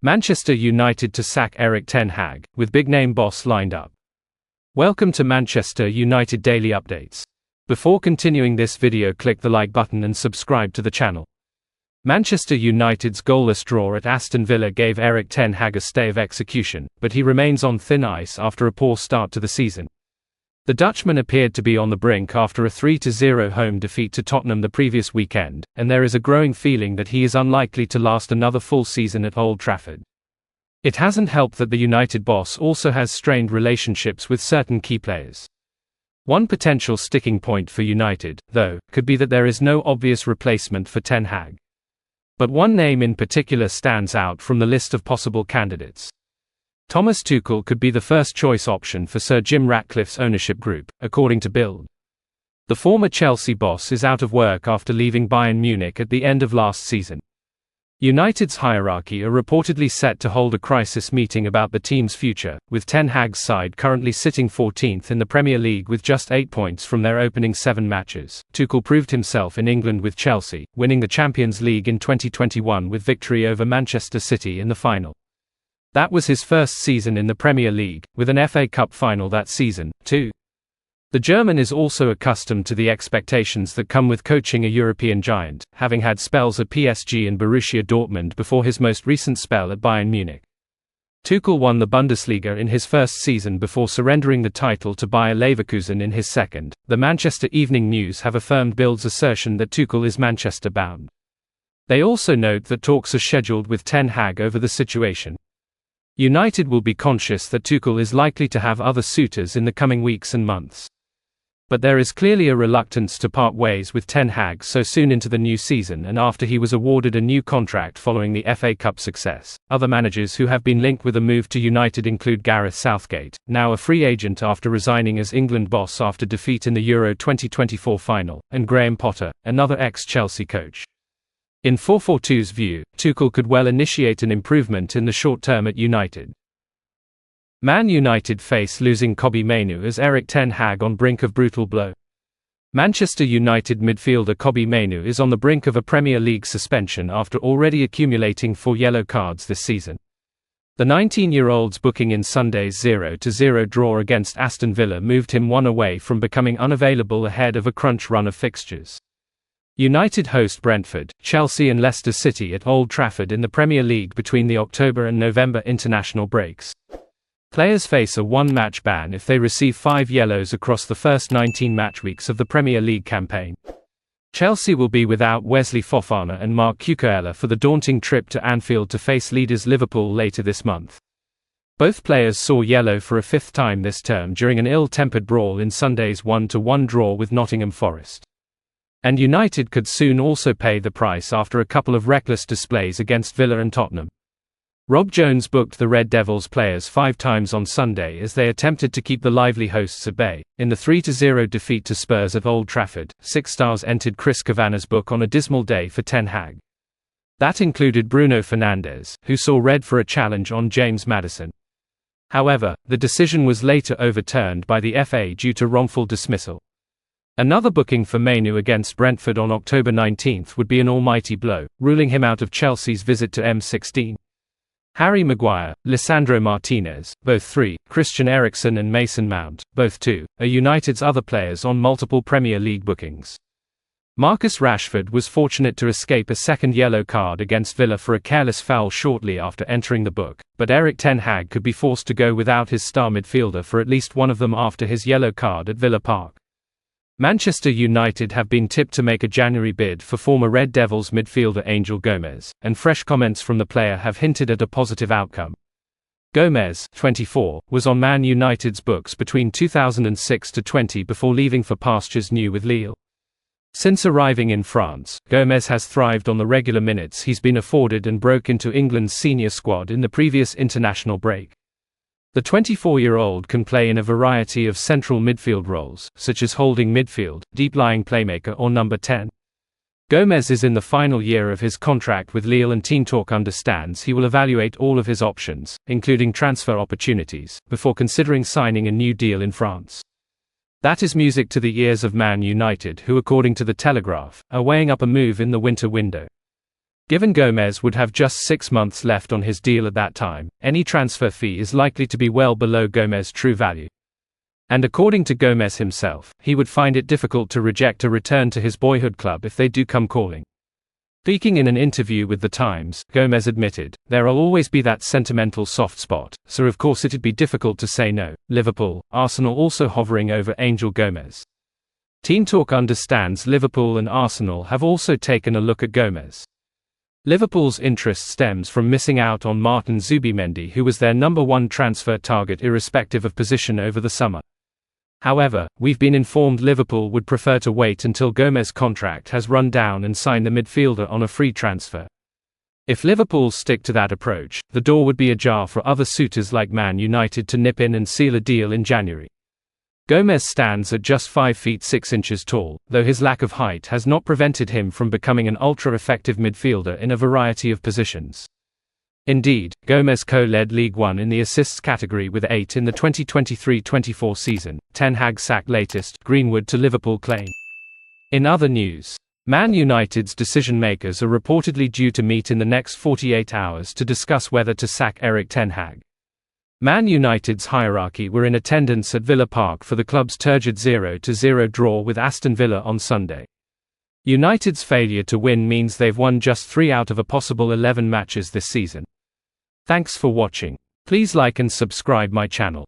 Manchester United to sack Erik ten Hag, with big-name boss lined up. Welcome to Manchester United Daily Updates. Before continuing this video, click the like button and subscribe to the channel. Manchester United's goalless draw at Aston Villa gave Erik ten Hag a stay of execution, but he remains on thin ice after a poor start to the season. The Dutchman appeared to be on the brink after a 3-0 home defeat to Tottenham the previous weekend, and there is a growing feeling that he is unlikely to last another full season at Old Trafford. It hasn't helped that the United boss also has strained relationships with certain key players. One potential sticking point for United, though, could be that there is no obvious replacement for ten Hag. But one name in particular stands out from the list of possible candidates. Thomas Tuchel could be the first choice option for Sir Jim Ratcliffe's ownership group, according to Bild. The former Chelsea boss is out of work after leaving Bayern Munich at the end of last season. United's hierarchy are reportedly set to hold a crisis meeting about the team's future, with ten Hag's side currently sitting 14th in the Premier League with just 8 points from their opening 7 matches. Tuchel proved himself in England with Chelsea, winning the Champions League in 2021 with victory over Manchester City in the final. That was his first season in the Premier League, with an FA Cup final that season, too. The German is also accustomed to the expectations that come with coaching a European giant, having had spells at PSG and Borussia Dortmund before his most recent spell at Bayern Munich. Tuchel won the Bundesliga in his first season before surrendering the title to Bayer Leverkusen in his second. The Manchester Evening News have affirmed Bild's assertion that Tuchel is Manchester-bound. They also note that talks are scheduled with ten Hag over the situation. United will be conscious that Tuchel is likely to have other suitors in the coming weeks and months. But there is clearly a reluctance to part ways with ten Hag so soon into the new season and after he was awarded a new contract following the FA Cup success. Other managers who have been linked with a move to United include Gareth Southgate, now a free agent after resigning as England boss after defeat in the Euro 2024 final, and Graham Potter, another ex-Chelsea coach. In 442's view, Tuchel could well initiate an improvement in the short term at United. Man United face losing Kobbie Mainoo as Erik ten Hag on brink of brutal blow. Manchester United midfielder Kobbie Mainoo is on the brink of a Premier League suspension after already accumulating 4 yellow cards this season. The 19-year-old's booking in Sunday's 0-0 draw against Aston Villa moved him one away from becoming unavailable ahead of a crunch run of fixtures. United host Brentford, Chelsea and Leicester City at Old Trafford in the Premier League between the October and November international breaks. Players face a 1-match ban if they receive 5 yellows across the first 19 match weeks of the Premier League campaign. Chelsea will be without Wesley Fofana and Marc Cucurella for the daunting trip to Anfield to face leaders Liverpool later this month. Both players saw yellow for a 5th time this term during an ill-tempered brawl in Sunday's 1-1 draw with Nottingham Forest. And United could soon also pay the price after a couple of reckless displays against Villa and Tottenham. Rob Jones booked the Red Devils players 5 times on Sunday as they attempted to keep the lively hosts at bay. In the 3-0 defeat to Spurs at Old Trafford, 6 stars entered Chris Kavanagh's book on a dismal day for ten Hag. That included Bruno Fernandes, who saw red for a challenge on James Maddison. However, the decision was later overturned by the FA due to wrongful dismissal. Another booking for Mainoo against Brentford on October 19 would be an almighty blow, ruling him out of Chelsea's visit to M16. Harry Maguire, Lisandro Martinez, both 3, Christian Eriksen and Mason Mount, both 2, are United's other players on multiple Premier League bookings. Marcus Rashford was fortunate to escape a second yellow card against Villa for a careless foul shortly after entering the book, but Erik ten Hag could be forced to go without his star midfielder for at least one of them after his yellow card at Villa Park. Manchester United have been tipped to make a January bid for former Red Devils midfielder Angel Gomes, and fresh comments from the player have hinted at a positive outcome. Gomes, 24, was on Man United's books between 2006-20 before leaving for pastures new with Lille. Since arriving in France, Gomes has thrived on the regular minutes he's been afforded and broke into England's senior squad in the previous international break. The 24-year-old can play in a variety of central midfield roles, such as holding midfield, deep-lying playmaker or number 10. Gomes is in the final year of his contract with Lille and Team Talk understands he will evaluate all of his options, including transfer opportunities, before considering signing a new deal in France. That is music to the ears of Man United, who according to The Telegraph, are weighing up a move in the winter window. Given Gomes would have just 6 months left on his deal at that time, any transfer fee is likely to be well below Gomes' true value. And according to Gomes himself, he would find it difficult to reject a return to his boyhood club if they do come calling. Speaking in an interview with The Times, Gomes admitted, "There'll always be that sentimental soft spot, so of course it'd be difficult to say no." Liverpool, Arsenal also hovering over Angel Gomes. Team Talk understands Liverpool and Arsenal have also taken a look at Gomes. Liverpool's interest stems from missing out on Martin Zubimendi, who was their #1 transfer target irrespective of position over the summer. However, we've been informed Liverpool would prefer to wait until Gomes' contract has run down and sign the midfielder on a free transfer. If Liverpool stick to that approach, the door would be ajar for other suitors like Man United to nip in and seal a deal in January. Gomes stands at just 5 feet 6 inches tall, though his lack of height has not prevented him from becoming an ultra-effective midfielder in a variety of positions. Indeed, Gomes co-led League One in the assists category with 8 in the 2023-24 season. Ten Hag sack latest, Greenwood to Liverpool claim. In other news, Man United's decision-makers are reportedly due to meet in the next 48 hours to discuss whether to sack Erik Ten Hag. Man United's hierarchy were in attendance at Villa Park for the club's turgid 0-0 draw with Aston Villa on Sunday. United's failure to win means they've won just 3 out of a possible 11 matches this season. Thanks for watching. Please like and subscribe my channel.